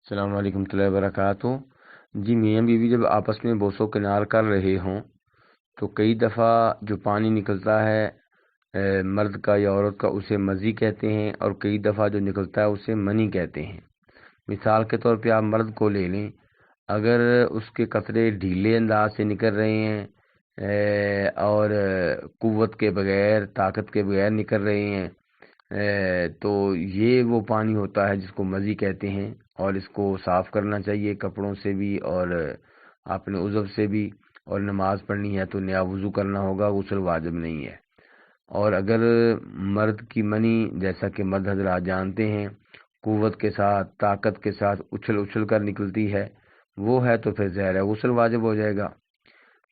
السلام علیکم ورحمۃ اللہ وبرکاتہ۔ جی، میاں بیوی جب آپس میں بوسو کنار کر رہے ہوں تو کئی دفعہ جو پانی نکلتا ہے مرد کا یا عورت کا اسے مزی کہتے ہیں، اور کئی دفعہ جو نکلتا ہے اسے منی کہتے ہیں۔ مثال کے طور پہ آپ مرد کو لے لیں، اگر اس کے قطرے ڈھیلے انداز سے نکل رہے ہیں اور قوت کے بغیر، طاقت کے بغیر نکل رہے ہیں، تو یہ وہ پانی ہوتا ہے جس کو مزی کہتے ہیں، اور اس کو صاف کرنا چاہیے کپڑوں سے بھی اور اپنے عضو سے بھی، اور نماز پڑھنی ہے تو نیا وضو کرنا ہوگا، غسل واجب نہیں ہے۔ اور اگر مرد کی منی، جیسا کہ مرد حضرات جانتے ہیں، قوت کے ساتھ، طاقت کے ساتھ اچھل اچھل کر نکلتی ہے، وہ ہے تو پھر ظاہر ہے غسل واجب ہو جائے گا۔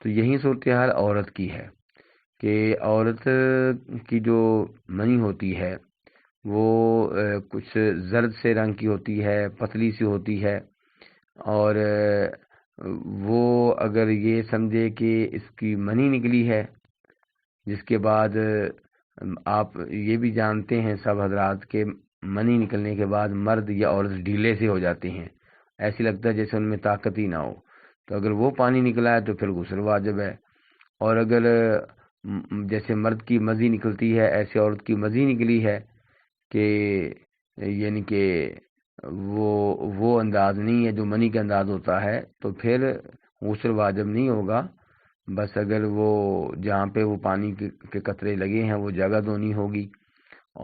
تو یہی صورتحال عورت کی ہے کہ عورت کی جو منی ہوتی ہے وہ کچھ زرد سے رنگ کی ہوتی ہے، پتلی سی ہوتی ہے، اور وہ اگر یہ سمجھے کہ اس کی منی نکلی ہے، جس کے بعد آپ یہ بھی جانتے ہیں سب حضرات کے منی نکلنے کے بعد مرد یا عورت ڈھیلے سے ہو جاتے ہیں، ایسی لگتا ہے جیسے ان میں طاقت ہی نہ ہو، تو اگر وہ پانی نکلا ہے تو پھر غسل واجب ہے۔ اور اگر جیسے مرد کی مزی نکلتی ہے ایسے عورت کی مزی نکلی ہے کہ یعنی کہ وہ انداز نہیں ہے جو منی کا انداز ہوتا ہے، تو پھر غسل واجب نہیں ہوگا، بس اگر وہ جہاں پہ وہ پانی کے قطرے لگے ہیں وہ جگہ دھونی ہوگی،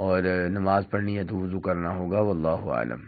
اور نماز پڑھنی ہے تو وضو کرنا ہوگا، واللہ عالم۔